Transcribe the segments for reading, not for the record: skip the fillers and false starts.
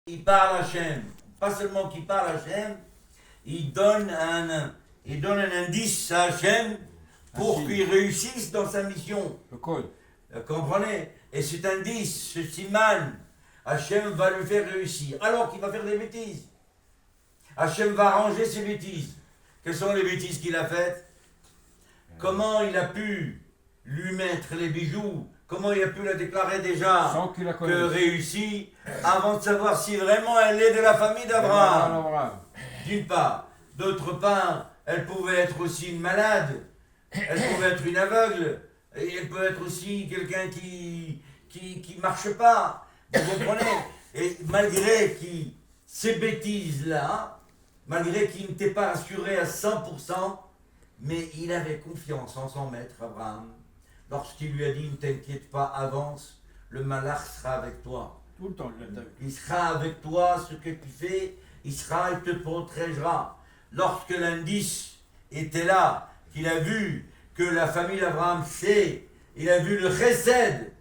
Il parle à Hachem. Pas seulement qu'il parle à Hachem, il donne un indice à Hachem pour qu'il réussisse dans sa mission. Le code. Vous comprenez? Et cet indice, ce siman, Hachem va le faire réussir. Alors qu'il va faire des bêtises. Hachem va arranger ses bêtises. Quelles sont les bêtises qu'il a faites? Comment il a pu lui mettre les bijoux? Comment il a pu la déclarer déjà Sans qu'il la que connaisse. réussie avant de savoir si vraiment elle est de la famille d'Abraham? D'une part. D'autre part, elle pouvait être aussi une malade. Elle pouvait être une aveugle. Et elle peut être aussi quelqu'un qui marche pas. Vous comprenez? Et malgré ces bêtises-là, malgré qu'il n'était pas assuré à 100%, mais il avait confiance en son maître Abraham. Lorsqu'il lui a dit, ne t'inquiète pas, avance, le malach sera avec toi. Tout le temps, Il sera avec toi, ce que tu fais, il te protégera. Lorsque l'indice était là, qu'il a vu que la famille d'Abraham sait, il a vu le chesed,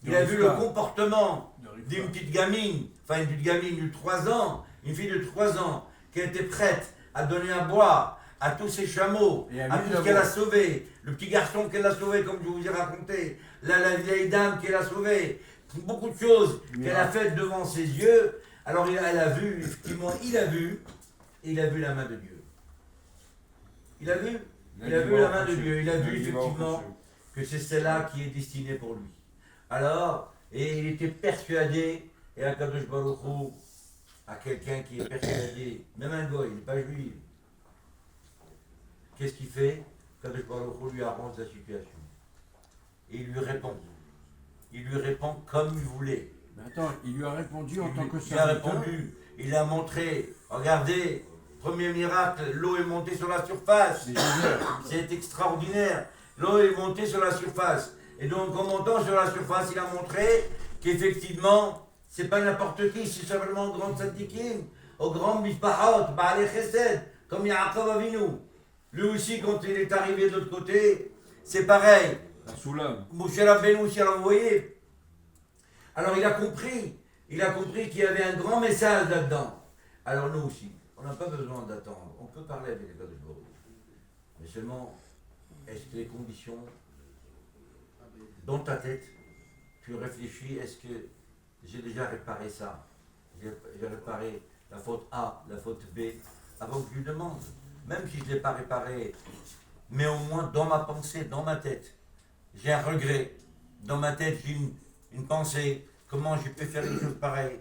il a vu le comportement d'une petite gamine, enfin une petite gamine de 3 ans, une fille de 3 ans, qui était prête à donner à boire à tous ses chameaux, à tout ce qu'elle a sauvé, le petit garçon qu'elle a sauvé, comme je vous ai raconté, la vieille dame qu'elle a sauvée, beaucoup de choses qu'elle a faites devant ses yeux. Alors elle a vu, effectivement, il a vu la main de Dieu. Il a vu la main de Dieu, il a vu effectivement que c'est celle-là qui est destinée pour lui. Alors, et il était persuadé, et Akadosh Baruch Hu, à quelqu'un qui est persuadé, même un goy, il n'est pas juif, qu'est-ce qu'il fait? Akadosh Baruch Hu lui arrange la situation. Et il lui répond. Il lui répond comme il voulait. Mais attends, il lui a répondu en tant que serviteur. Il a répondu, il a montré, regardez, premier miracle, l'eau est montée sur la surface. C'est extraordinaire. L'eau est montée sur la surface. Et donc, en montant sur la surface, il a montré qu'effectivement, c'est pas n'importe qui, c'est simplement au grand tzadikim, au grand mishpachot, ba'alei chesed, comme Yaakov Avinu. Lui aussi, quand il est arrivé de l'autre côté, c'est pareil. Moshe Rabbeinu aussi l'a envoyé. Alors il a compris qu'il y avait un grand message là-dedans. Alors nous aussi, on n'a pas besoin d'attendre. On peut parler avec les gars de Bordeaux. Mais seulement, est-ce que les conditions, dans ta tête, tu réfléchis, est-ce que j'ai déjà réparé ça? J'ai réparé la faute A, la faute B, avant que je lui demande. Même si je ne l'ai pas réparé, mais au moins dans ma pensée, dans ma tête, j'ai un regret. Dans ma tête, j'ai une pensée. Comment j'ai pu faire des choses pareilles?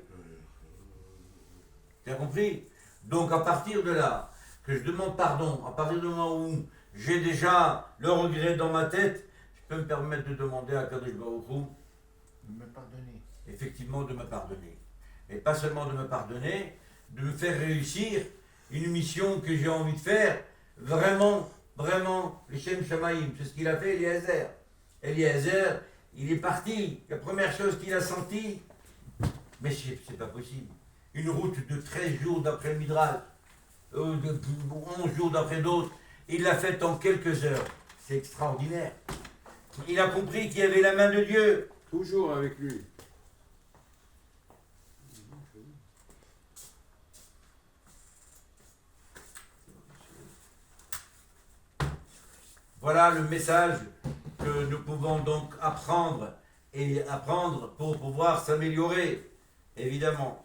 Tu as compris? Donc à partir de là, que je demande pardon, à partir du moment où j'ai déjà le regret dans ma tête, je peux me permettre de demander à Kadosh Baruch Hu de me pardonner. Effectivement, de me pardonner. Et pas seulement de me pardonner, de me faire réussir une mission que j'ai envie de faire, vraiment, les Shem Shamaim. C'est ce qu'il a fait, Eliezer. Eliezer, il est parti. La première chose qu'il a sentie, mais c'est pas possible. Une route de 13 jours d'après le Midrash, de 11 jours d'après d'autres, il l'a faite en quelques heures. C'est extraordinaire. Il a compris qu'il y avait la main de Dieu. Toujours avec lui. Voilà le message que nous pouvons donc apprendre pour pouvoir s'améliorer, évidemment.